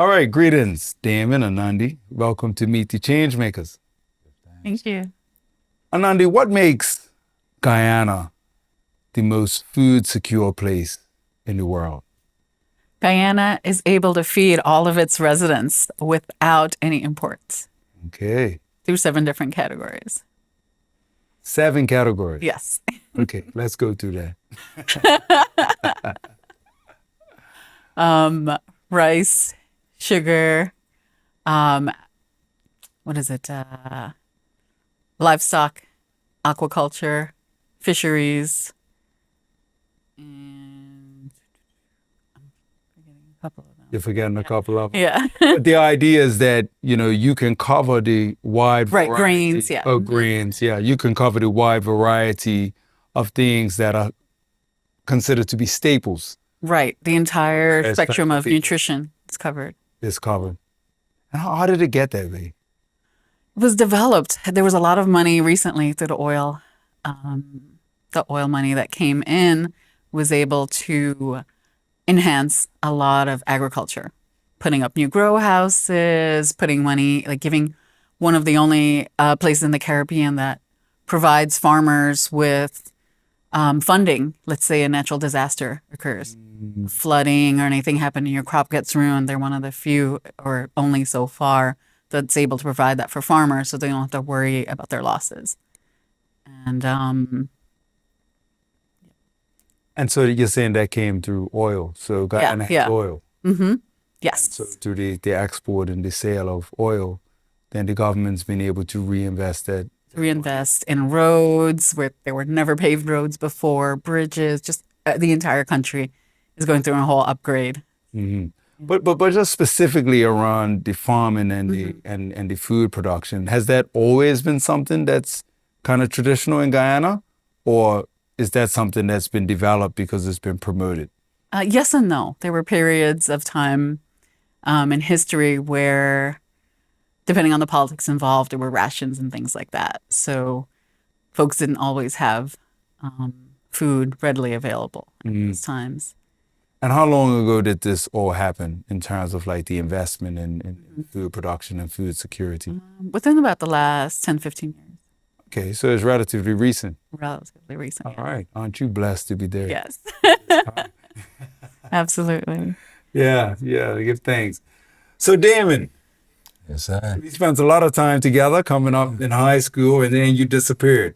All right, greetings, Damon and Anandi. Welcome to Meet the Changemakers. Thank you. Anandi, what makes Guyana the most food secure place in the world? Guyana is able to feed all of its residents without any imports Okay, through 7 different categories. 7 categories. Yes. Okay, let's go through that. Rice, sugar, um, what is it? Livestock, aquaculture, fisheries, and I'm forgetting a couple of them. You're forgetting a couple of them. Yeah. But the idea is that, you can cover the wide Right, variety grains, yeah. of grains. Yeah, you can cover the wide variety of things that are considered to be staples. Right. The entire As spectrum of people. nutrition is covered. Is covered. And how did it get that way? It was developed. There was a lot of money recently through the oil. The oil money that came in was able to enhance a lot of agriculture, putting up new grow houses, putting money, like giving one of the only places in the Caribbean that provides farmers with funding. Let's say a natural disaster occurs, flooding or anything happened and your crop gets ruined. They're one of the few or only so far that's able to provide that for farmers so they don't have to worry about their losses. And so you're saying that came through oil. So Guyana has yeah. oil. Yes. So through the export and the sale of oil, then the government's been able to reinvest that. Reinvest in roads where there were never paved roads before, bridges, just the entire country is going through a whole upgrade. But just specifically around the farming and the food production, has that always been something that's kind of traditional in Guyana, or is that something that's been developed because it's been promoted? Yes and no. There were periods of time in history where, depending on the politics involved, there were rations and things like that. So folks didn't always have food readily available at those times. And how long ago did this all happen in terms of like the investment in food production and food security? Within about the last 10, 15 years. Okay, so it's relatively recent. Relatively recent. All right. Aren't you blessed to be there? Yes. Absolutely. Yeah, give thanks. So Damon, Yes, sir. we spent a lot of time together coming up in high school and then you disappeared.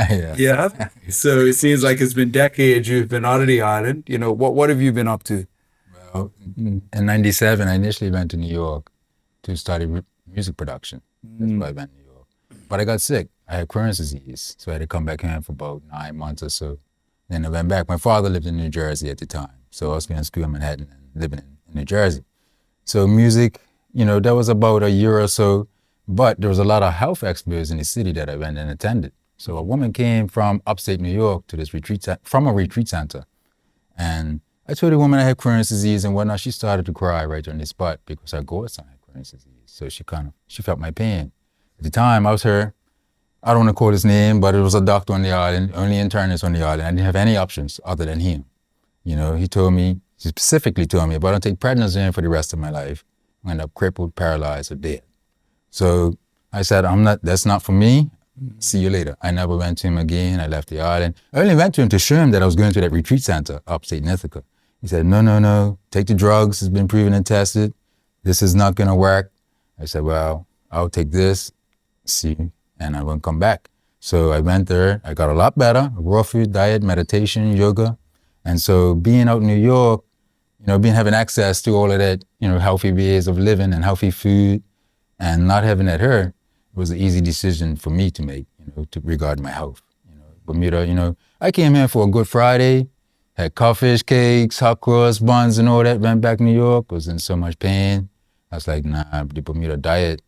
Yeah. Yeah. So it seems like it's been decades you've been out of the island. What have you been up to? Well, in '97, I initially went to New York to study music production. That's why I went to New York. But I got sick. I had Crohn's disease, so I had to come back home for about 9 months or so. Then I went back. My father lived in New Jersey at the time, so I was going to school in Manhattan and living in New Jersey. So music, that was about a year or so, but there was a lot of health expos in the city that I went and attended. So a woman came from upstate New York to this from a retreat center. And I told the woman I had Crohn's disease and whatnot. She started to cry right on the spot because her godson had Crohn's disease. So she felt my pain. At the time, I was her, I don't want to quote his name, but it was a doctor on the island, only internist on the island. I didn't have any options other than him. He specifically told me, if I don't take prednisone for the rest of my life, I'm end up crippled, paralyzed, or dead. So I said, that's not for me. See you later. I never went to him again. I left the island. I only went to him to show him that I was going to that retreat center upstate in Ithaca. He said, no, take the drugs. It's been proven and tested. This is not going to work. I said, well, I'll take this, see, and I won't come back. So I went there. I got a lot better. Raw food diet, meditation, yoga. And so being out in New York, having access to all of that, healthy ways of living and healthy food and not having that hurt, it was an easy decision for me to make, to regard my health. Bermuda, I came here for a Good Friday, had codfish cakes, hot cross buns and all that, went back to New York, was in so much pain. I was like, nah, the Bermuda diet,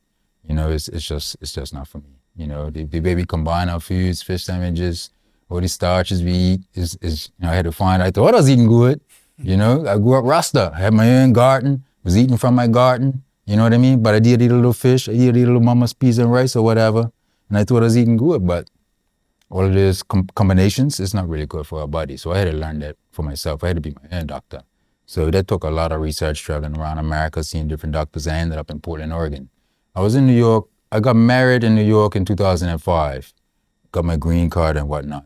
it's just not for me. The way we combine our foods, fish sandwiches, all the starches we eat I had to find, I thought I was eating good. I grew up Rasta. I had my own garden, was eating from my garden, you know what I mean? But I did eat a little fish, I did eat a little mama's peas and rice or whatever, and I thought I was eating good, but all of these combinations, it's not really good for our body. So I had to learn that for myself. I had to be my own doctor. So that took a lot of research, traveling around America, seeing different doctors. I ended up in Portland, Oregon. I was in New York. I got married in New York in 2005. Got my green card and whatnot.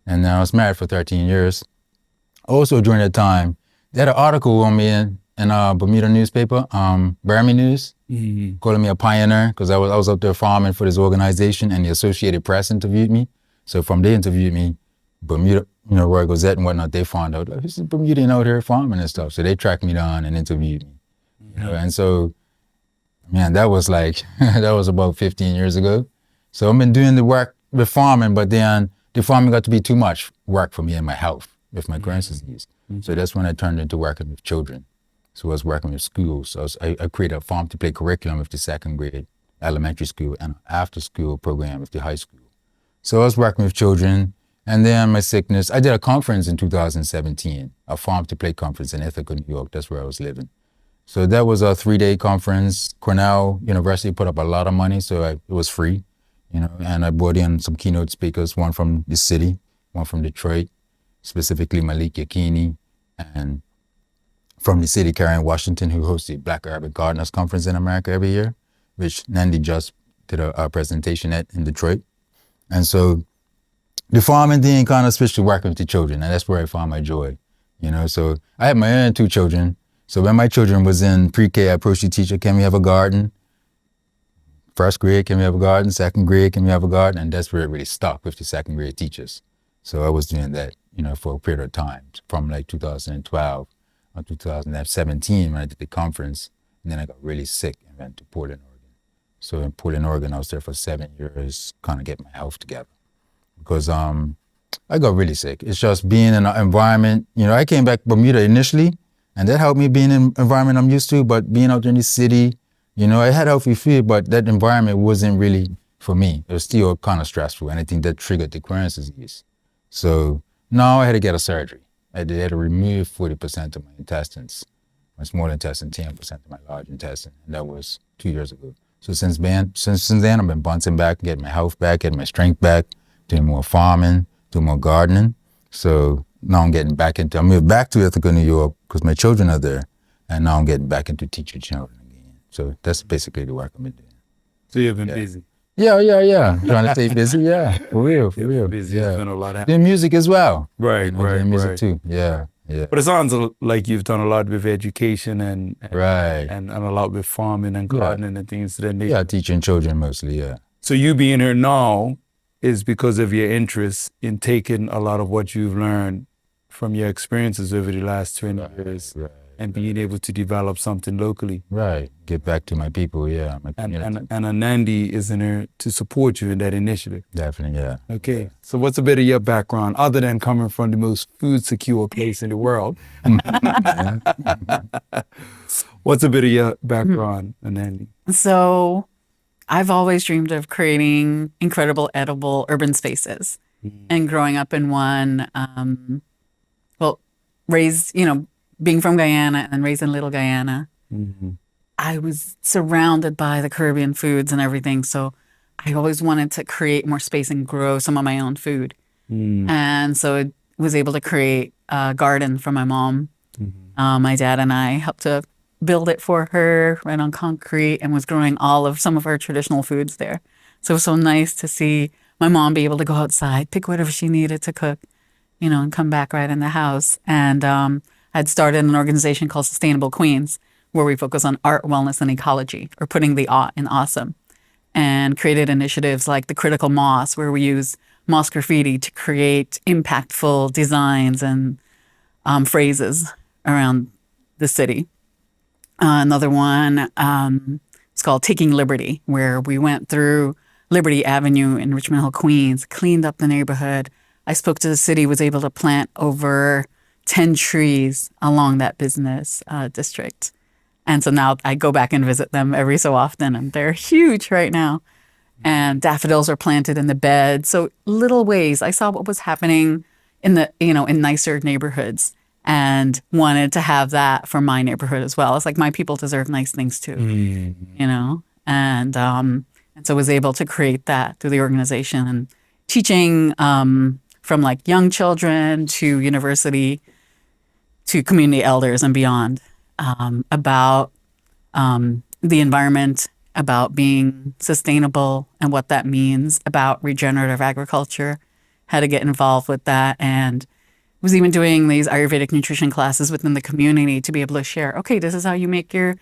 And then I was married for 13 years. Also during that time, they had an article on me in a Bermuda newspaper, Brangman News, calling me a pioneer because I was out there farming for this organization, and the Associated Press interviewed me. So from they interviewed me, Bermuda, Royal Gazette and whatnot, they found out, like, this is Bermudian out here farming and stuff. So they tracked me down and interviewed me. And so, man, that was like, that was about 15 years ago. So I've been doing the work with farming, but then the farming got to be too much work for me and my health with my Crohn's disease. So that's when I turned into working with children. So I was working with schools. So I created a farm to play curriculum with the second grade elementary school and after school program with the high school. So I was working with children, and then my sickness, I did a conference in 2017, a farm to play conference in Ithaca, New York. That's where I was living. So that was a 3-day conference. Cornell University put up a lot of money, so it was free, and I brought in some keynote speakers, one from the city, one from Detroit, specifically Malik Yakini, and from the city, Karen Washington, who hosts the Black Urban Gardeners Conference in America every year, which Nandi just did a presentation at in Detroit. And so the farming thing kind of switched to working with the children, and that's where I found my joy, So I had my own 2 children. So when my children was in pre-K, I approached the teacher, can we have a garden? First grade, can we have a garden? Second grade, can we have a garden? And that's where it really stuck with the second grade teachers. So I was doing that, for a period of time, from like 2012 or 2017 when I did the conference. And then I got really sick and went to Portland, Oregon. So in Portland, Oregon, I was there for 7 years, kind of get my health together. Because I got really sick. It's just being in an environment, I came back Bermuda initially, and that helped me being in an environment I'm used to, but being out in the city, I had healthy food, but that environment wasn't really for me. It was still kind of stressful, and I think that triggered the Crohn's disease. So now I had to get a surgery. I had to remove 40% of my intestines, my small intestine, 10% of my large intestine, and that was 2 years ago. So since then, I've been bouncing back, getting my health back, getting my strength back, doing more farming, doing more gardening. So now I moved back to Ithaca, New York, because my children are there, and now I'm getting back into teaching children again. So that's basically the work I've been doing. So you've been busy. Yeah. Trying to stay busy, yeah, for real. Busy. Yeah. There's been a lot happening. Doing music as well. Right. Doing music too, yeah. But it sounds like you've done a lot with education and a lot with farming and gardening and things of that nature. Yeah, teaching children mostly, yeah. So you being here now is because of your interest in taking a lot of what you've learned from your experiences over the last 20 years and being able to develop something locally. Right, get back to my people, yeah. My and Anandi is in there to support you in that initiative. Definitely, yeah. Okay, so what's a bit of your background other than coming from the most food secure place in the world? What's a bit of your background, Anandi? So I've always dreamed of creating incredible edible urban spaces. And growing up in one, raised, being from Guyana and raised in Little Guyana, I was surrounded by the Caribbean foods and everything. So I always wanted to create more space and grow some of my own food. And so I was able to create a garden for my mom. My dad and I helped to build it for her right on concrete and was growing some of her traditional foods there. So it was so nice to see my mom be able to go outside, pick whatever she needed to cook, and come back right in the house. And I'd started an organization called Sustainable Queens, where we focus on art, wellness, and ecology, or putting the awe in awesome, and created initiatives like the Critical Moss, where we use moss graffiti to create impactful designs and phrases around the city. Another one is called Taking Liberty, where we went through Liberty Avenue in Richmond Hill, Queens, cleaned up the neighborhood. I spoke to the city, was able to plant over 10 trees along that business district. And so now I go back and visit them every so often, and they're huge right now. And daffodils are planted in the bed. So little ways. I saw what was happening in in nicer neighborhoods and wanted to have that for my neighborhood as well. It's like my people deserve nice things too, And so I was able to create that through the organization and teaching from like young children to university to community elders and beyond about the environment, about being sustainable and what that means, about regenerative agriculture, how to get involved with that, and was even doing these Ayurvedic nutrition classes within the community to be able to share, okay, this is how you make your,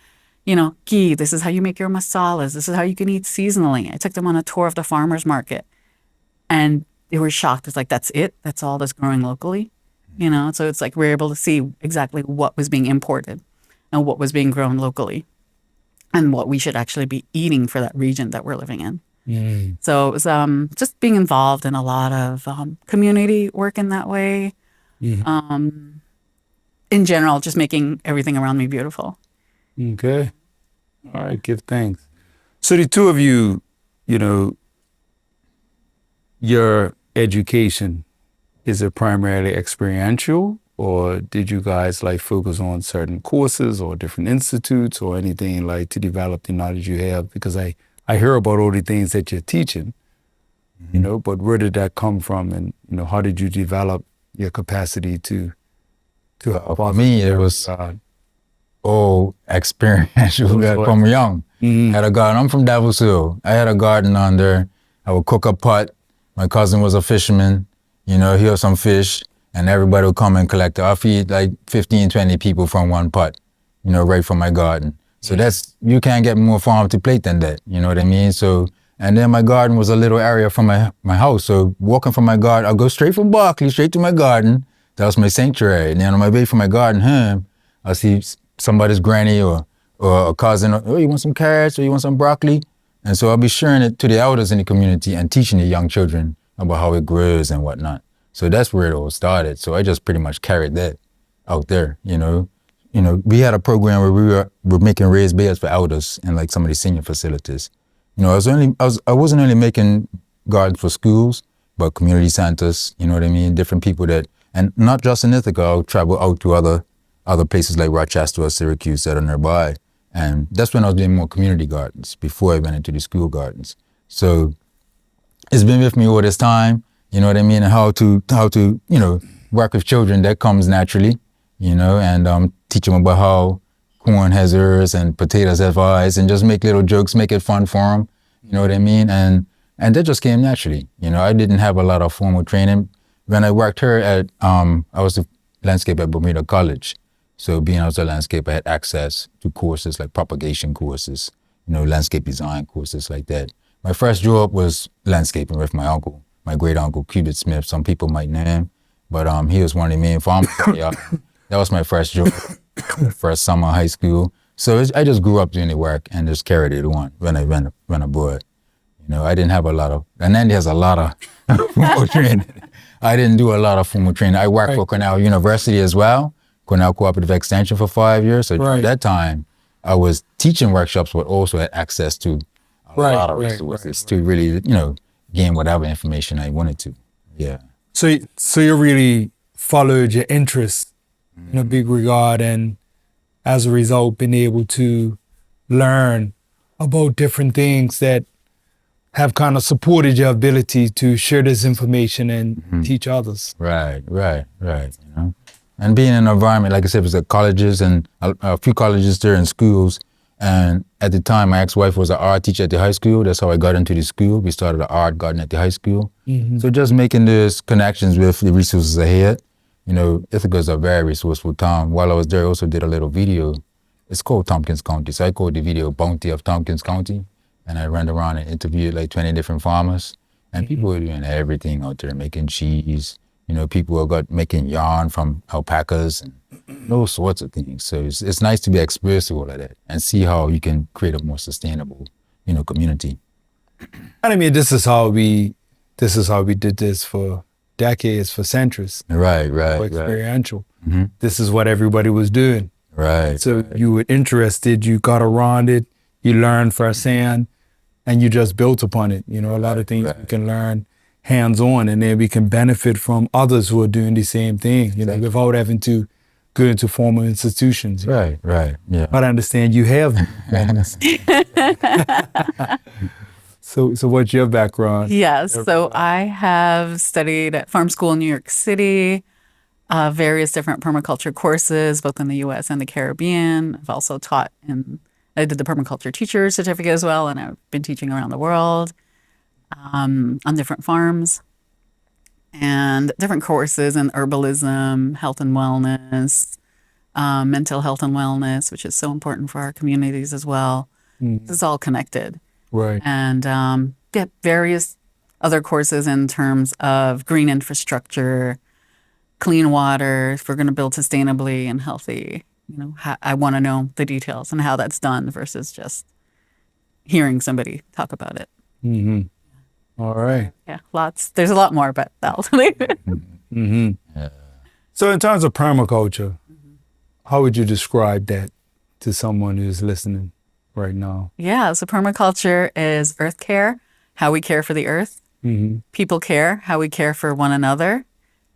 ghee. This is how you make your masalas. This is how you can eat seasonally. I took them on a tour of the farmer's market, and they were shocked. It's like, that's it? That's all that's growing locally? So it's like we're able to see exactly what was being imported and what was being grown locally and what we should actually be eating for that region that we're living in. Mm. So it was just being involved in a lot of community work in that way. Mm. In general, just making everything around me beautiful. Okay. All right. Give thanks. So the two of you, your education, is it primarily experiential, or did you guys focus on certain courses or different institutes or anything to develop the knowledge you have? Because I hear about all the things that you're teaching, but where did that come from, and how did you develop your capacity to for me, it was all experiential from young. Mm-hmm. Had a garden. I'm from Davos Hill. I had a garden on there. I would cook a pot. My cousin was a fisherman. He had some fish, and everybody would come and collect it. I'll feed 15, 20 people from one pot, right from my garden. So you can't get more farm to plate than that, you know what I mean? So, and then my garden was a little area from my house. So walking from my garden, I'll go straight from Berkeley, straight to my garden. That was my sanctuary. And then on my way from my garden home, I'll see somebody's granny or a cousin, oh, you want some carrots or you want some broccoli? And so I'll be sharing it to the elders in the community and teaching the young children about how it grows and whatnot. So that's where it all started. So I just pretty much carried that out there, we had a program where we were making raised beds for elders in some of the senior facilities. I wasn't only making gardens for schools, but community centers, you know what I mean? Different people and not just in Ithaca, I'll travel out to other places like Rochester or Syracuse that are nearby. And that's when I was doing more community gardens before I went into the school gardens. So it's been with me all this time, you know what I mean? And how to work with children, that comes naturally, and teach them about how corn has ears and potatoes have eyes, and just make little jokes, make it fun for them, you know what I mean? And that just came naturally. I didn't have a lot of formal training. When I worked here I was a landscaper at Bermuda College. So being as a landscaper, I had access to courses like propagation courses, landscape design courses like that. My first job was landscaping with my uncle, my great uncle, Cubit Smith. Some people might know him, but he was one of the main farmers. That was my first job, first summer of high school. So I just grew up doing the work and just carried it on when I went abroad. I didn't have a lot of, and Anandi has a lot of formal training. I didn't do a lot of formal training. I worked for Cornell University as well, Cornell Cooperative Extension for 5 years. So at that time, I was teaching workshops, but also had access to a lot of resources to really, gain whatever information I wanted to. Yeah. So you really followed your interests in a big regard, and as a result, been able to learn about different things that have kind of supported your ability to share this information and teach others. Right. And being in an environment, like I said, it was at colleges and a few colleges there and schools. And at the time, my ex-wife was an art teacher at the high school. That's how I got into the school. We started an art garden at the high school. So just making those connections with the resources ahead. Ithaca is a very resourceful town. While I was there, I also did a little video. It's called Tompkins County. So I called the video Bounty of Tompkins County. And I ran around and interviewed 20 different farmers. And people were doing everything out there, making cheese. People were making yarn from alpacas and all sorts of things. So it's nice to be exposed to all of that and see how you can create a more sustainable, community. And I mean, this is how we did this for decades, for centuries. Right. For experiential. This is what everybody was doing. Right. So you were interested, you got around it, you learned firsthand, and you just built upon it. A lot of things we can learn hands-on, and then we can benefit from others who are doing the same thing, without having to go into formal institutions. Right, yeah. But I understand you have So what's your background? Yes, so I have studied at farm school in New York City. various different permaculture courses, both in the U.S. and the Caribbean. I've also taught I did the permaculture teacher certificate as well, and I've been teaching around the world on different farms and different courses in herbalism, health and wellness, mental health and wellness, which is so important for our communities as well. This is all connected. Right. And various other courses in terms of green infrastructure, clean water, if we're going to build sustainably and healthy. I want to know the details and how that's done versus just hearing somebody talk about it. Mm-hmm. All right. Yeah, lots. There's a lot more, but that'll leave it. Mm-hmm. Yeah. So in terms of permaculture, how would you describe that to someone who's listening right now? Yeah, so permaculture is earth care, how we care for the earth, people care, how we care for one another,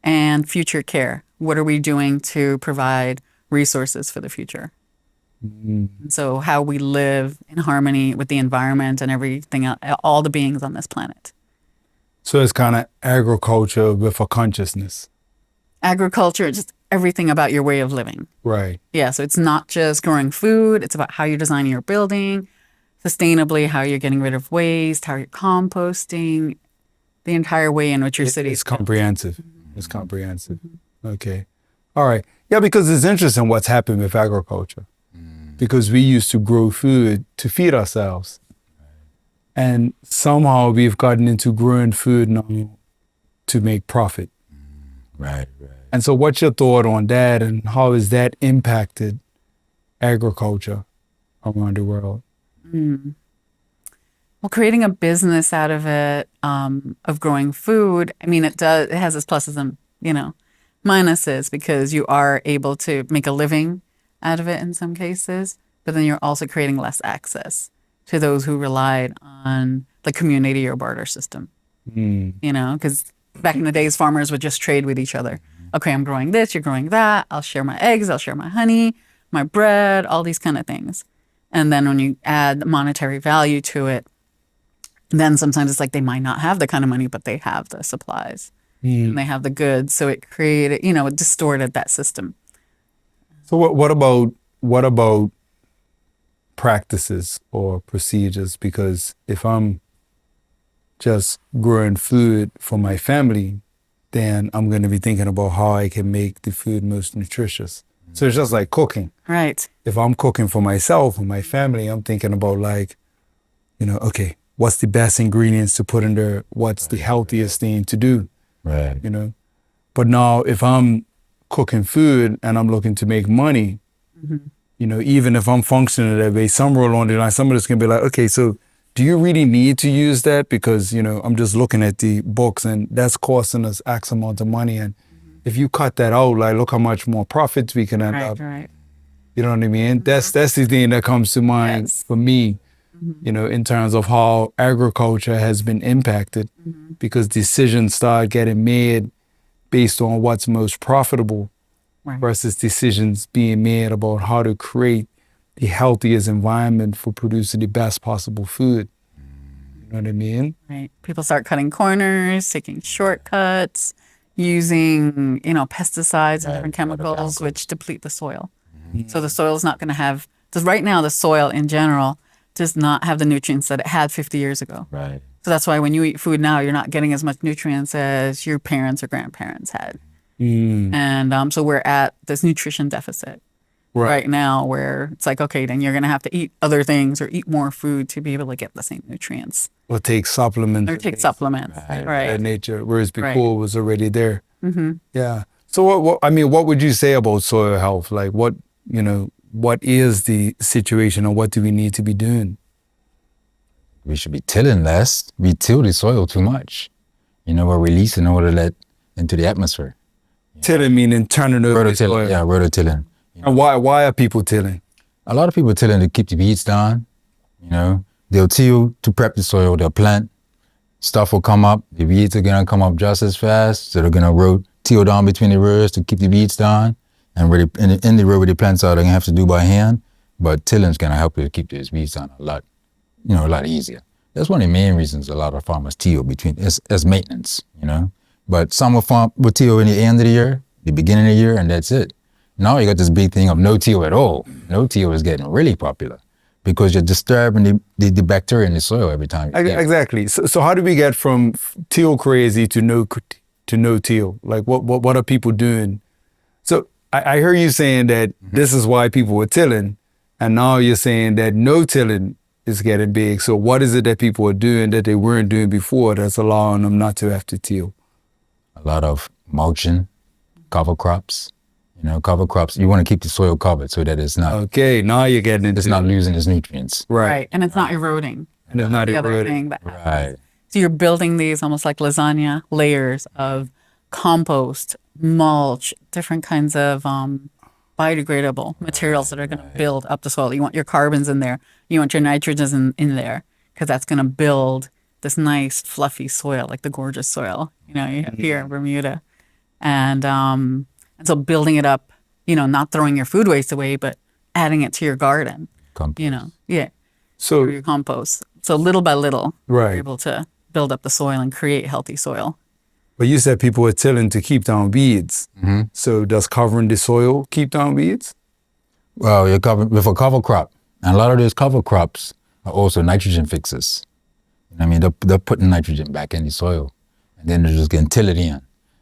and future care. What are we doing to provide resources for the future? And so how we live in harmony with the environment and everything, all the beings on this planet. So it's kind of agriculture with a consciousness. Agriculture, just everything about your way of living. Right. Yeah, so it's not just growing food. It's about how you're designing your building, sustainably, how you're getting rid of waste, how you're composting, the entire way in which your city is It's comprehensive. It's comprehensive. Okay. All right. Yeah, because it's interesting what's happened with agriculture. Because we used to grow food to feed ourselves. And somehow we've gotten into growing food now to make profit. Right. And so what's your thought on that, and how has that impacted agriculture around the world? Well, creating a business out of it, of growing food, I mean, it has its pluses and, minuses, because you are able to make a living out of it in some cases, but then you're also creating less access to those who relied on the community or barter system. Because back in the days, farmers would just trade with each other. Okay, I'm growing this, you're growing that. I'll share my eggs, I'll share my honey, my bread, all these kind of things. And then when you add monetary value to it, then sometimes it's like they might not have the kind of money, but they have the supplies and they have the goods. So it created, it distorted that system. So what about practices or procedures? Because if I'm just growing food for my family, then I'm going to be thinking about how I can make the food most nutritious. So it's just like cooking. Right. If I'm cooking for myself or my family, I'm thinking about okay, what's the best ingredients to put in there? What's the healthiest thing to do? Right. But now if I'm cooking food and I'm looking to make money, even if I'm functioning that way, somewhere along the line, somebody's going to be like, okay, so do you really need to use that? Because, I'm just looking at the books and that's costing us X amount of money. And if you cut that out, like, look how much more profits we can end up. Right. You know what I mean? That's the thing that comes to mind for me, in terms of how agriculture has been impacted, because decisions start getting made based on what's most profitable versus decisions being made about how to create the healthiest environment for producing the best possible food. You know what I mean? Right. People start cutting corners, taking shortcuts, using, pesticides and different chemicals, which deplete the soil. So the soil is not going to have, because right now the soil in general does not have the nutrients that it had 50 years ago. Right. So that's why when you eat food now, you're not getting as much nutrients as your parents or grandparents had. And so we're at this nutrition deficit right now, where it's like, okay, then you're going to have to eat other things or eat more food to be able to get the same nutrients. Or take supplements. Right. That nature, whereas before it was already there. Yeah. So what would you say about soil health? Like what is the situation, and what do we need to be doing? We should be tilling less. We till the soil too much. We're releasing all of that into the atmosphere. Tilling meaning turning over the soil. Yeah, rototilling. And why are people tilling? A lot of people tilling to keep the weeds down. They'll till to prep the soil. They'll plant. Stuff will come up. The weeds are gonna come up just as fast. So they're gonna till down between the rows to keep the weeds down. And where in the row where the plants are, they're gonna have to do by hand. But tilling's gonna help you to keep those weeds down a lot easier. That's one of the main reasons a lot of farmers till as maintenance. But some will till in the end of the year, the beginning of the year, and that's it. Now you got this big thing of no-till at all. No-till is getting really popular because you're disturbing the bacteria in the soil every time. Exactly. So how do we get from till crazy to no till? Like what are people doing? So I hear you saying that this is why people were tilling, and now you're saying that no tilling is getting big. So what is it that people are doing that they weren't doing before that's allowing them not to have to till? A lot of mulching, cover crops. You know, cover crops, you want to keep the soil covered so that it's not, Okay, now you're getting into it's not losing its nutrients. Right. And it's not eroding. And it's not The other eroding. thing that happens. Right. So you're building these almost like lasagna layers of compost, mulch, different kinds of biodegradable materials that are going to build up the soil. You want your carbons in there. You want your nitrogens in there because that's going to build this nice fluffy soil, like the gorgeous soil, you know, you have here in Bermuda. And so building it up, you know, not throwing your food waste away, but adding it to your garden, Compost. you know, yeah, So through your compost. So little by little, Right. you're able to build up the soil and create healthy soil. but you said people were tilling to keep down weeds. So does covering the soil keep down weeds? Well, you're covered with a cover crop. And a lot of those cover crops are also nitrogen fixers. You know what I mean? They're putting nitrogen back in the soil. And then they're just getting tilled in.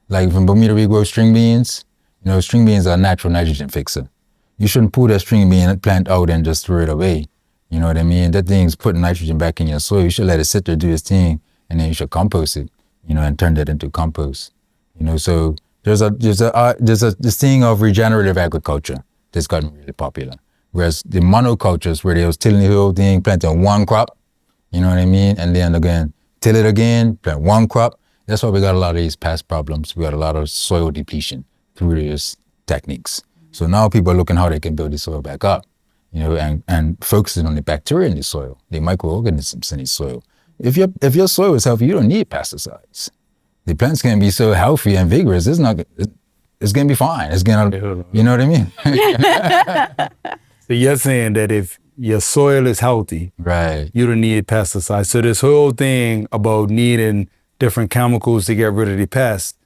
Like from Bermuda, we grow string beans. You know, string beans are a natural nitrogen fixer. You shouldn't pull that string bean plant out and just throw it away. You know what I mean? That thing's putting nitrogen back in your soil. You should let it sit there, do its thing, and then you should compost it, you know, and turn that into compost. You know, so there's this thing of regenerative agriculture that's gotten really popular. Whereas the monocultures where they was tilling the whole thing, planting one crop, you know what I mean? And then again, till it again, plant one crop. That's why we got a lot of these pest problems. We got a lot of soil depletion through these techniques. So now people are looking how they can build the soil back up, you know, and focusing on the bacteria in the soil, the microorganisms in the soil. If your soil is healthy, you don't need pesticides. The plants can be so healthy and vigorous, it's gonna be fine. It's gonna, you know what I mean? So you're saying that if your soil is healthy, Right. you don't need pesticides. So this whole thing about needing different chemicals to get rid of the pests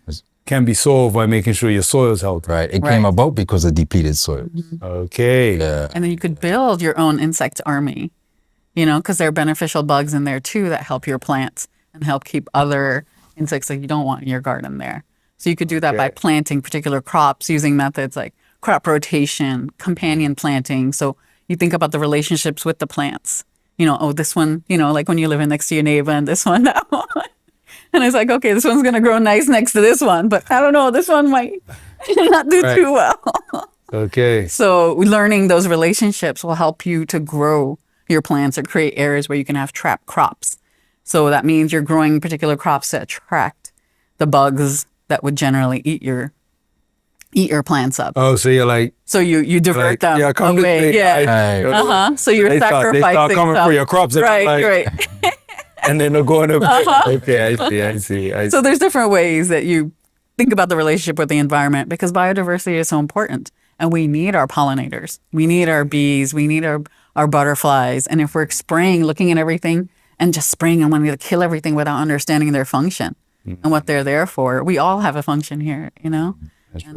can be solved by making sure your soil is healthy. Right. It Right. came about because of depleted soil. Okay. Yeah. And then you could build your own insect army, you know, because there are beneficial bugs in there too that help your plants and help keep other insects that you don't want in your garden there. So you could do that by planting particular crops using methods like crop rotation, companion planting. So you think about the relationships with the plants. You know, oh, this one, you know, like when you're living next to your neighbor and this one, that one. And it's like, okay, this one's going to grow nice next to this one, but I don't know, this one might not do too well. Okay. So learning those relationships will help you to grow your plants or create areas where you can have trap crops. So that means you're growing particular crops that attract the bugs that would generally eat your plants up. Oh, so you're like, So you divert them yeah, come away. this way. Yeah. Right. So you're They sacrificing start coming stuff. for your crops. And Right, like, right. And then they're going to, okay, I see. So there's different ways that you think about the relationship with the environment because biodiversity is so important. And we need our pollinators. We need our bees. We need our butterflies. And if we're spraying, looking at everything and just spraying and wanting to kill everything without understanding their function and what they're there for, we all have a function here, you know?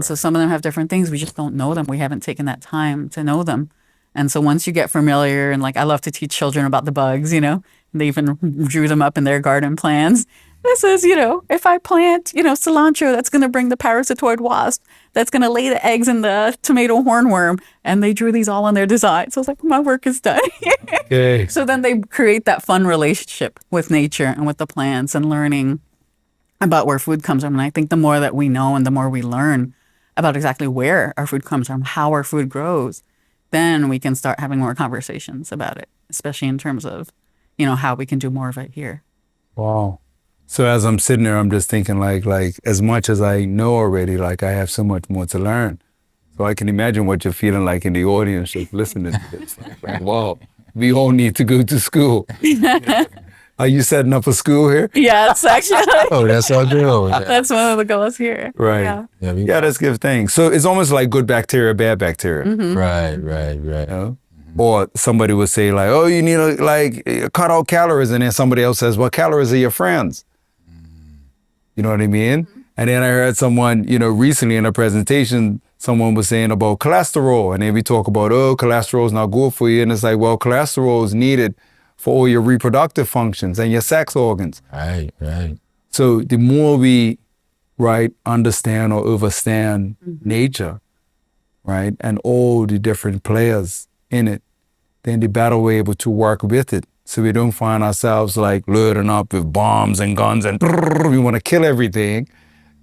So some of them have different things. We just don't know them. We haven't taken that time to know them. And so once you get familiar, and like I love to teach children about the bugs, you know, they even drew them up in their garden plans. This is, you know, if I plant, you know, cilantro, that's going to bring the parasitoid wasp. That's going to lay the eggs in the tomato hornworm. And they drew these all on their design. So I was like, my work is done. Okay. So then they create that fun relationship with nature and with the plants and learning about where food comes from. And I think the more that we know and the more we learn about exactly where our food comes from, how our food grows, then we can start having more conversations about it, especially in terms of, you know, how we can do more of it here. Wow. So as I'm sitting there, I'm just thinking like as much as I know already, like I have so much more to learn. So I can imagine what you're feeling like in the audience just listening to this. Like, wow, we all need to go to school. Are you setting up a school here? Yeah, that's actually, Oh, that's all good. that's one of the goals here. Right. Yeah. Yeah, that's a good thing. So it's almost like good bacteria, bad bacteria. Right. You know? Or somebody would say like, oh, you need to cut out calories. And then somebody else says, well, calories are your friends. You know what I mean? And then I heard someone, recently in a presentation, someone was saying about cholesterol. And then we talk about, cholesterol is not good for you. And it's like, well, cholesterol is needed for all your reproductive functions and your sex organs. Right. So the more we, right, understand or overstand nature, right, and all the different players in it, then the better we're able to work with it. So we don't find ourselves like loading up with bombs and guns and we want to kill everything.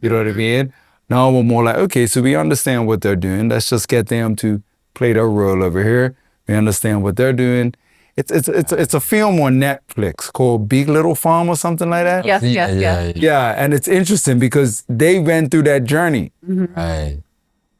You know what I mean? Now we're more like, okay, so we understand what they're doing. Let's just get them to play their role over here. We understand what they're doing. It's a film on Netflix called Big Little Farm or something like that. Yes. Yeah, and it's interesting because they went through that journey Right.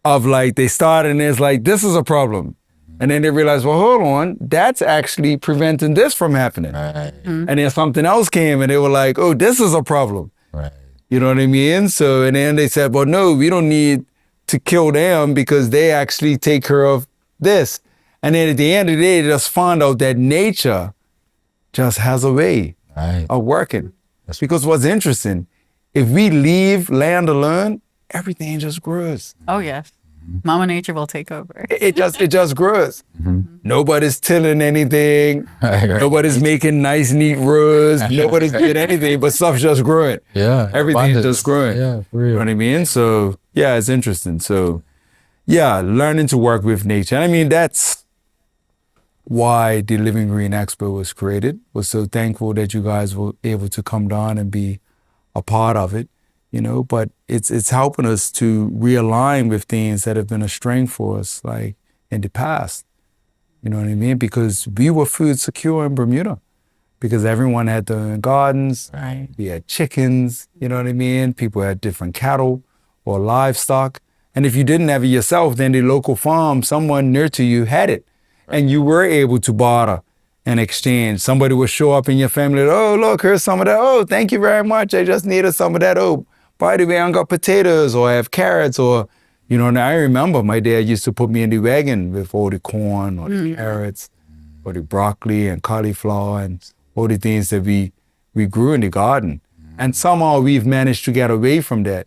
of like, they started and it's like, this is a problem. And then they realized, well, hold on, that's actually preventing this from happening. Right. And then something else came and they were like, oh, this is a problem. Right. You know what I mean? So, and then they said, well, no, we don't need to kill them because they actually take care of this. And then at the end of the day, they just found out that nature just has a way Right. of working. Because what's interesting, if we leave land alone, everything just grows. Oh, yes. Mama Nature will take over. It just grows. Nobody's tilling anything. Right. Nobody's making nice, neat rows. Nobody's doing anything, but stuff's just growing. Yeah. Everything's abundance. just growing. Yeah, for You know real. what I mean? So, yeah, it's interesting. So, yeah, learning to work with nature. I mean, that's why the Living Green Expo was created. Was so thankful that you guys were able to come down and be a part of it. But it's helping us to realign with things that have been a strength for us, like in the past. You know what I mean? Because we were food secure in Bermuda, because everyone had their own gardens. Right. We had chickens. You know what I mean? People had different cattle or livestock. And if you didn't have it yourself, then the local farm, someone near to you had it, and you were able to barter and exchange. Somebody would show up in your family. Oh, look, here's some of that. Oh, thank you very much. I just needed some of that. Oh, by the way, I got potatoes, or I have carrots, or, and I remember my dad used to put me in the wagon with all the corn or the carrots or the broccoli and cauliflower and all the things that we grew in the garden. And somehow we've managed to get away from that,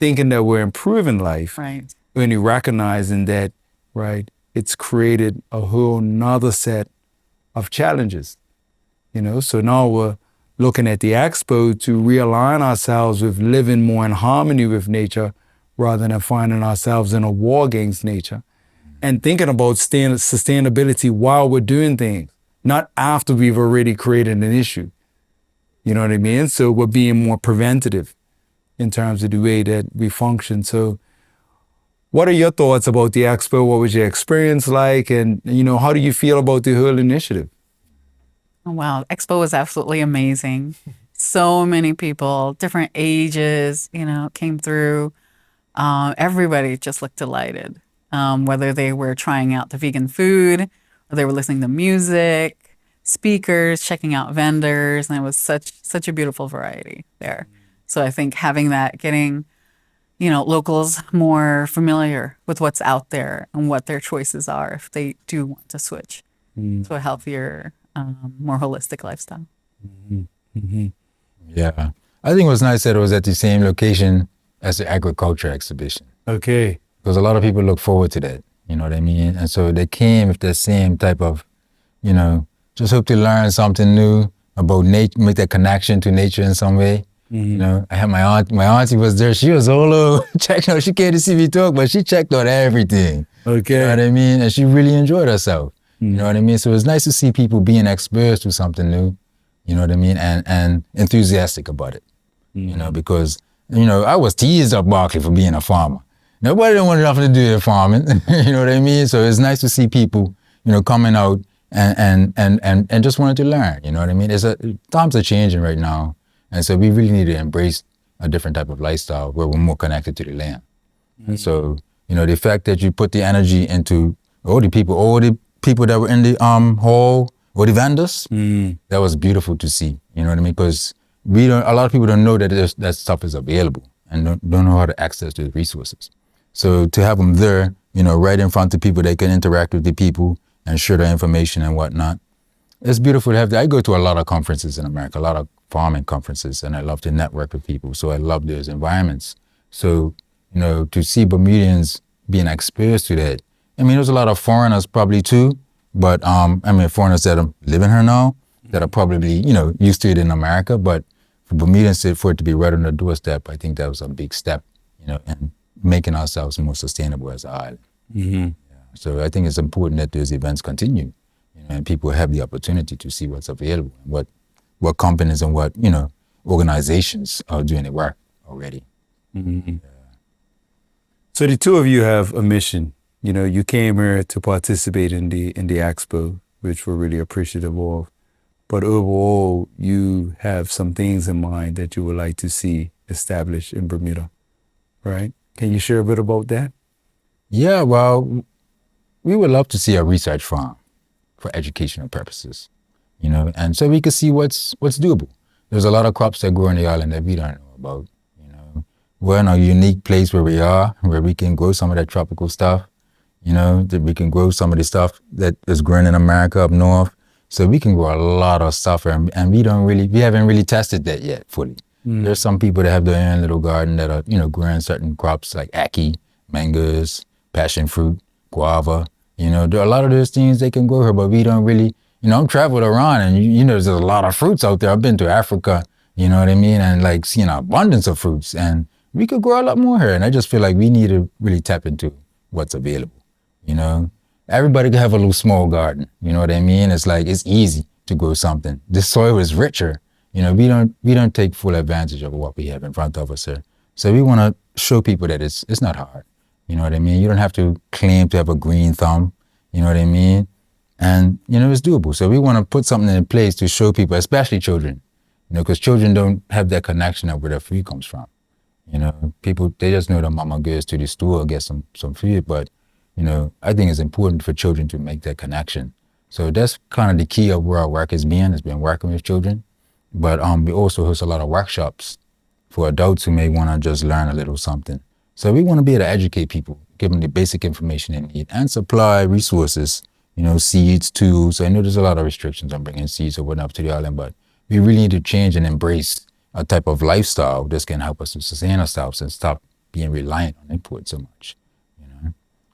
thinking that we're improving life, Right. only recognizing that, right, it's created a whole nother set of challenges, So now we're looking at the expo to realign ourselves with living more in harmony with nature rather than finding ourselves in a war against nature, and thinking about sustainability while we're doing things, not after we've already created an issue. You know what I mean? So we're being more preventative in terms of the way that we function. So what are your thoughts about the expo? What was your experience like? And, how do you feel about the whole initiative? Oh, wow. Expo was absolutely amazing. So many people, different ages, came through. Everybody just looked delighted, whether they were trying out the vegan food or they were listening to music, speakers, checking out vendors. And it was such a beautiful variety there. So I think having that, getting, locals more familiar with what's out there and what their choices are if they do want to switch to a healthier, more holistic lifestyle. Yeah. I think it was nice that it was at the same location as the agriculture exhibition, Okay. because a lot of people look forward to that. You know what I mean? And so they came with the same type of, just hope to learn something new about nature, make that connection to nature in some way. I had my auntie was there. She was all over, checked out. She came to see me talk, but she checked out everything. Okay. You know what I mean? And she really enjoyed herself. You know what I mean? So it's nice to see people being exposed to something new, you know what I mean? And enthusiastic about it, because, I was teased up Barkley for being a farmer. Nobody don't want nothing to do with farming, you know what I mean? So it's nice to see people, coming out and just wanting to learn, you know what I mean? Times are changing right now. And so we really need to embrace a different type of lifestyle where we're more connected to the land. And so, the fact that you put the energy into all the people that were in the hall or the vendors, that was beautiful to see, you know what I mean? Because a lot of people don't know that that stuff is available and don't know how to access those resources. So to have them there, right in front of people, they can interact with the people and share their information and whatnot. It's beautiful to have that. I go to a lot of conferences in America, a lot of farming conferences, and I love to network with people. So I love those environments. So, to see Bermudians being exposed to that. I mean, there's a lot of foreigners probably too, but foreigners that are living here now that are probably, used to it in America. But for Bermudians, for it to be right on the doorstep, I think that was a big step, in making ourselves more sustainable as an island. Mm-hmm. So I think it's important that those events continue, and people have the opportunity to see what's available, and what companies and what organizations are doing the work already. Mm-hmm. So the two of you have a mission. You came here to participate in the expo, which we're really appreciative of. But overall, you have some things in mind that you would like to see established in Bermuda, right? Can you share a bit about that? Yeah, well, we would love to see a research farm for educational purposes, and so we could see what's doable. There's a lot of crops that grow on the island that we don't know about. We're in a unique place where we are, where we can grow some of that tropical stuff, that we can grow some of the stuff that is grown in America up north. So we can grow a lot of stuff, and we haven't really tested that yet fully. There's some people that have their own little garden that are, growing certain crops like ackee, mangoes, passion fruit, guava. There are a lot of those things they can grow here, but we don't really, I'm traveled around and, there's a lot of fruits out there. I've been to Africa, you know what I mean? And like seeing an abundance of fruits, and we could grow a lot more here. And I just feel like we need to really tap into what's available, Everybody can have a little small garden, you know what I mean? It's like, it's easy to grow something. The soil is richer. We don't take full advantage of what we have in front of us here. So we want to show people that it's not hard. You know what I mean? You don't have to claim to have a green thumb. You know what I mean? And, it's doable. So we want to put something in place to show people, especially children, because children don't have that connection of where their food comes from. People, they just know that mama goes to the store, get some food. But, I think it's important for children to make that connection. So that's kind of the key of where our work has been working with children. But we also host a lot of workshops for adults who may want to just learn a little something. So we want to be able to educate people, give them the basic information they need, and supply resources, seeds, tools. I know there's a lot of restrictions on bringing seeds or whatnot to the island, but we really need to change and embrace a type of lifestyle that can help us to sustain ourselves and stop being reliant on import so much.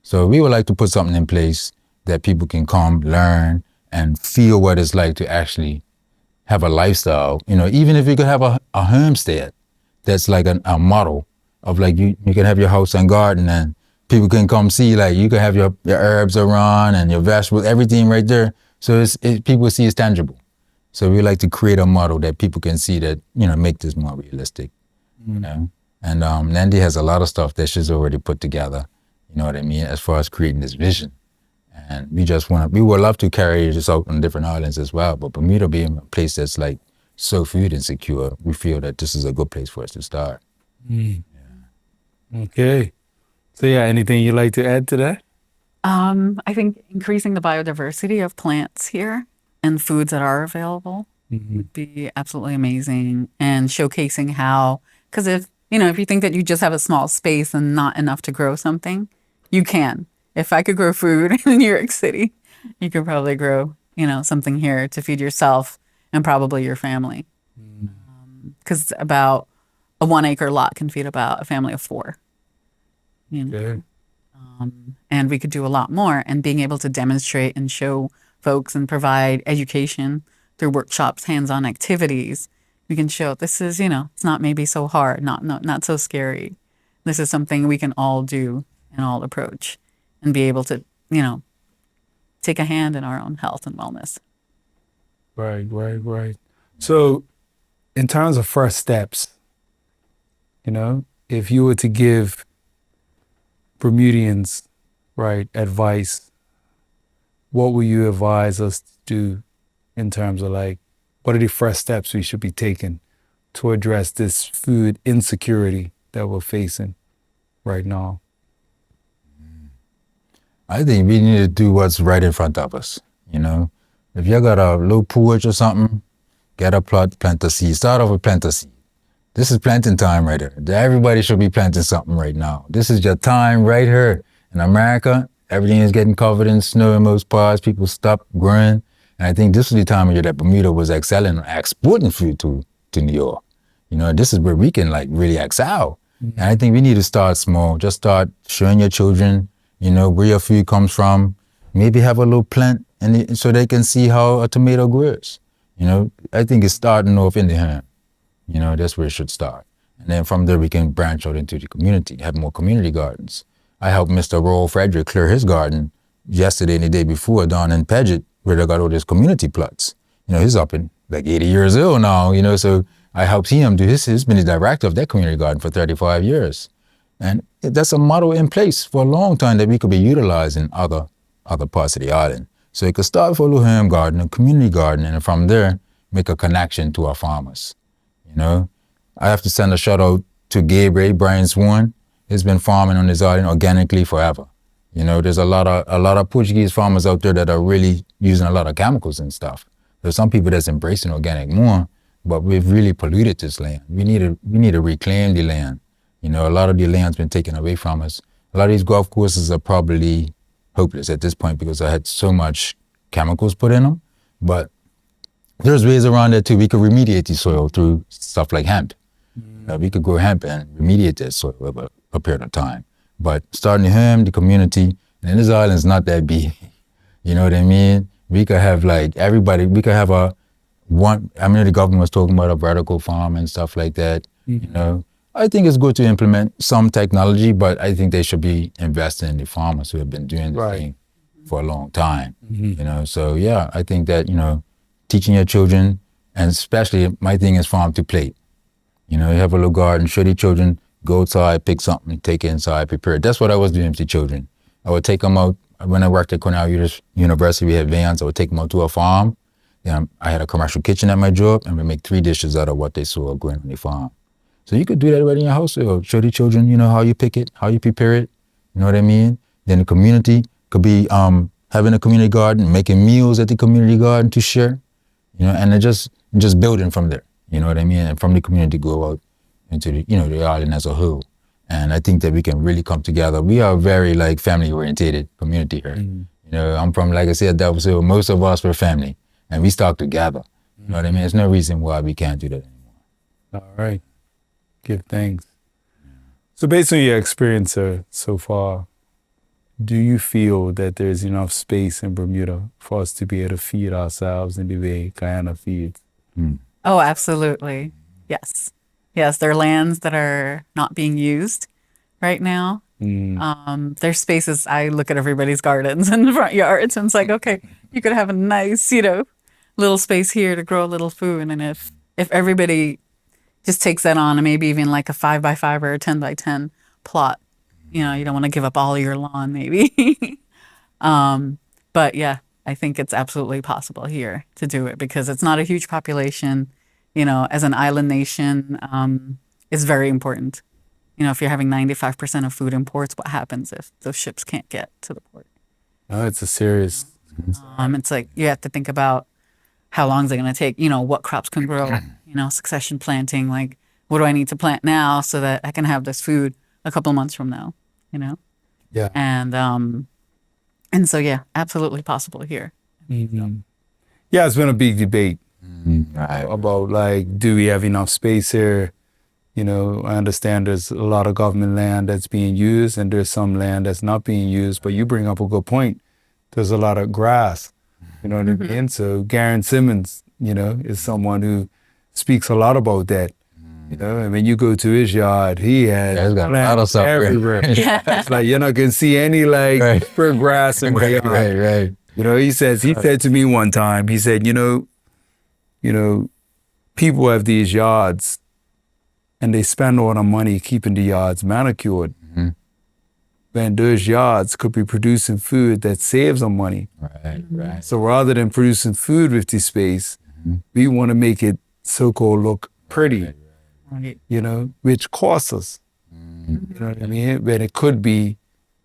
So we would like to put something in place that people can come, learn, and feel what it's like to actually have a lifestyle. Even if you could have a homestead that's like a model of like you can have your house and garden, and people can come see, like you can have your herbs around and your vegetables, everything right there. So people see it's tangible. So we like to create a model that people can see that, make this more realistic. And Nandi has a lot of stuff that she's already put together, you know what I mean, as far as creating this vision. And we would love to carry this out on different islands as well, but Bermuda being a place that's like so food insecure, we feel that this is a good place for us to start. Okay. So anything you'd like to add to that? I think increasing the biodiversity of plants here and foods that are available would be absolutely amazing, and showcasing how, because if you think that you just have a small space and not enough to grow something, you can. If I could grow food in New York City, you could probably grow, something here to feed yourself and probably your family. Because about a 1 acre lot can feed about a family of 4. Okay. And we could do a lot more, and being able to demonstrate and show folks and provide education through workshops, hands-on activities. We can show this is, it's not maybe so hard, not so scary. This is something we can all do and all approach, and be able to, take a hand in our own health and wellness. Right. So in terms of first steps, if you were to give Bermudians, advice, what would you advise us to do in terms of like, what are the first steps we should be taking to address this food insecurity that we're facing right now? I think we need to do what's right in front of us, If you got a little porch or something, get a plot, plant a seed. Start off with plant a seed. This is planting time right here. Everybody should be planting something right now. This is your time right here. In America, everything is getting covered in snow in most parts. People stop growing. And I think this was the time of year that Bermuda was excelling on exporting food to New York. You know, this is where we can like really excel. And I think we need to start small. Just start showing your children, you know, where your food comes from. Maybe have a little plant and so they can see how a tomato grows. You know, I think it's starting off in the home. You know, that's where it should start. And then from there, we can branch out into the community, have more community gardens. I helped Mr. Roll Frederick clear his garden yesterday and the day before down in Paget, where they got all these community plots. You know, he's up in like 80 years old now, you know, so I helped him do he's been the director of that community garden for 35 years. And that's a model in place for a long time that we could be utilizing other parts of the island. So it could start with a little home garden, a community garden, and from there, make a connection to our farmers. You know, I have to send a shout out to Gabriel Brian Swan. He's been farming on this island organically forever. You know, there's a lot of Portuguese farmers out there that are really using a lot of chemicals and stuff. There's some people that's embracing organic more, but we've really polluted this land. We need to reclaim the land. You know, a lot of the land's been taken away from us. A lot of these golf courses are probably hopeless at this point because I had so much chemicals put in them. But there's ways around that too. We could remediate the soil through stuff like hemp. We could grow hemp and remediate that soil over a period of time. But starting home, the community, and this island's not that big. You know what I mean? We could have like everybody, we could have the government was talking about a vertical farm and stuff like that. You know, I think it's good to implement some technology, but I think they should be investing in the farmers who have been doing the thing for a long time. You know, so yeah, I think that, you know, teaching your children, and especially my thing is farm to plate. You know, you have a little garden, show the children, go outside, pick something, take it inside, prepare it. That's what I was doing with the children. I would take them out. When I worked at Cornell University, we had vans. I would take them out to a farm. I had a commercial kitchen at my job, and we make 3 dishes out of what they saw growing on the farm. So you could do that right in your house. Show the children, you know, how you pick it, how you prepare it. You know what I mean? Then the community could be having a community garden, making meals at the community garden to share. You know, and then just building from there. You know what I mean? And from the community go out into the, you know, the island as a whole. And I think that we can really come together. We are a very like family oriented community here. You know, I'm from, like I said, Dallas Hill. Most of us were family and we stuck together. You know what I mean? There's no reason why we can't do that anymore. All right. Give thanks. So based on your experience so far, do you feel that there's enough space in Bermuda for us to be able to feed ourselves in the way Guyana feeds? Oh, absolutely. Yes. Yes, there are lands that are not being used right now. There's spaces, I look at everybody's gardens and front yards, and it's like, okay, you could have a nice, you know, little space here to grow a little food. And if everybody just takes that on, and maybe even like a 5x5 or a 10x10 plot, you know, you don't want to give up all your lawn maybe. But yeah, I think it's absolutely possible here to do it because it's not a huge population. You know, as an island nation, it's very important. You know, if you're having 95% of food imports, what happens if those ships can't get to the port? Oh, it's a serious. It's like you have to think about how long is it going to take, you know, what crops can grow, you know, succession planting, like what do I need to plant now so that I can have this food a couple of months from now, you know? Yeah. And so, yeah, absolutely possible here. Yeah, it's been a big debate about like, do we have enough space here? You know, I understand there's a lot of government land that's being used and there's some land that's not being used, but you bring up a good point. There's a lot of grass, you know what I mean? So Garen Simmons, you know, is someone who speaks a lot about that. You know, and when you go to his yard, he has got a lot of stuff everywhere. It's like you're not gonna see any like spur grass in my yard. Right. You know, he said to me one time, he said, you know, people have these yards and they spend all the money keeping the yards manicured. When those yards could be producing food that saves them money. Right. So rather than producing food with this space, we want to make it so-called look pretty. Right. You know, which costs us. You know what I mean? When it could be,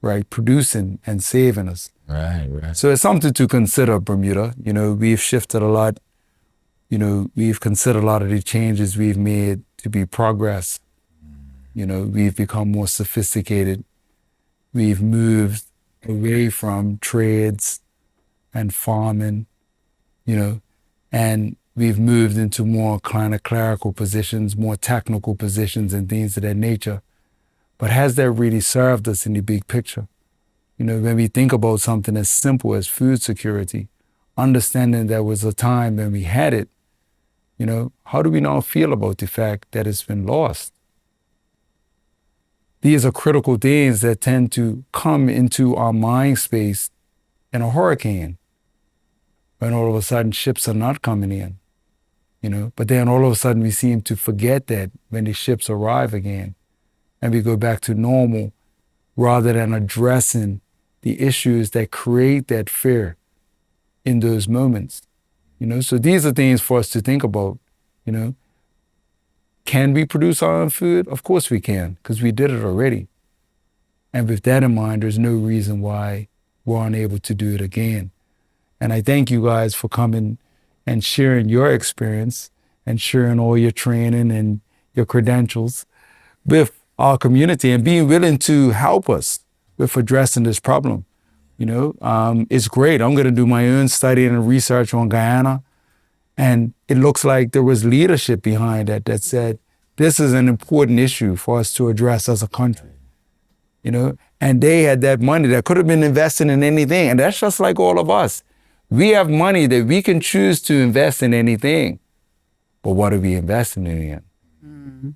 right, producing and saving us. Right. So it's something to consider, Bermuda. You know, we've shifted a lot. You know, we've considered a lot of the changes we've made to be progress. You know, we've become more sophisticated. We've moved away from trades and farming. you know, and we've moved into more kind of clerical positions, more technical positions and things of that nature. But has that really served us in the big picture? You know, when we think about something as simple as food security, understanding there was a time when we had it, you know, how do we now feel about the fact that it's been lost? These are critical things that tend to come into our mind space in a hurricane, when all of a sudden ships are not coming in, you know, but then all of a sudden we seem to forget that when the ships arrive again and we go back to normal rather than addressing the issues that create that fear in those moments, you know. So these are things for us to think about, you know. Can we produce our own food? Of course we can, because we did it already. And with that in mind, there's no reason why we're unable to do it again. And I thank you guys for coming and sharing your experience and sharing all your training and your credentials with our community and being willing to help us with addressing this problem. You know, it's great. I'm going to do my own study and research on Guyana. And it looks like there was leadership behind that said, this is an important issue for us to address as a country. You know, and they had that money that could have been invested in anything. And that's just like all of us. We have money that we can choose to invest in anything. But what are we investing it in? Mm-hmm.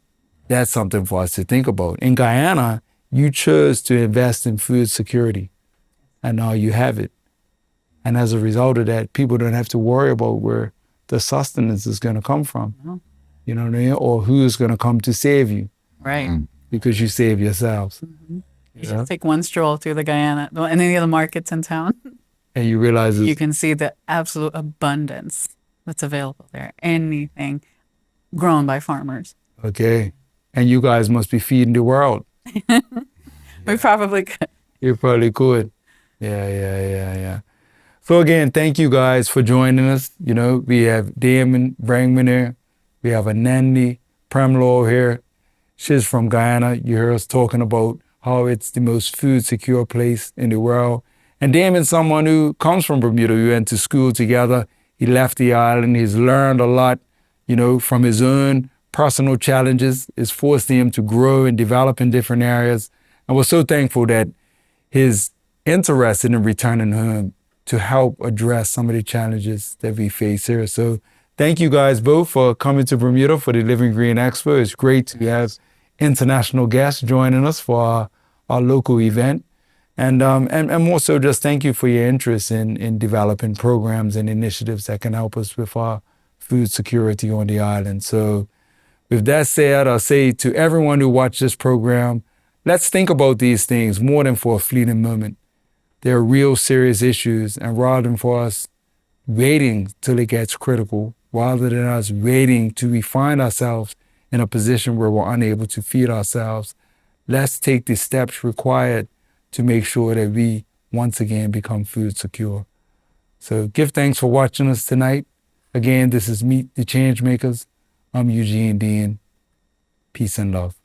That's something for us to think about. In Guyana, you chose to invest in food security. And now you have it. And as a result of that, people don't have to worry about where the sustenance is going to come from. Mm-hmm. You know what I mean? Or who's going to come to save you. Right. Because you save yourselves. Mm-hmm. You just take one stroll through the Guyana and any of the markets in town. And you realize you can see the absolute abundance that's available there. Anything grown by farmers. Okay. And you guys must be feeding the world. We probably could. You probably could. Yeah. So again, thank you guys for joining us. You know, we have Damon, Brangman here. We have Anandi, Premlall here. She's from Guyana. You hear us talking about how it's the most food secure place in the world. And Damon's someone who comes from Bermuda. We went to school together. He left the island. He's learned a lot, you know, from his own personal challenges. It's forced him to grow and develop in different areas. And we're so thankful that he's interested in returning home to help address some of the challenges that we face here. So thank you guys both for coming to Bermuda for the Living Green Expo. It's great to have international guests joining us for our local event. And more so, just thank you for your interest in developing programs and initiatives that can help us with our food security on the island. So with that said, I'll say to everyone who watched this program, let's think about these things more than for a fleeting moment. They're real serious issues, and rather than for us waiting till it gets critical, rather than us waiting till we find ourselves in a position where we're unable to feed ourselves, let's take the steps required to make sure that we once again become food secure. So give thanks for watching us tonight. Again, this is Meet the Changemakers. I'm Eugene Dean. Peace and love.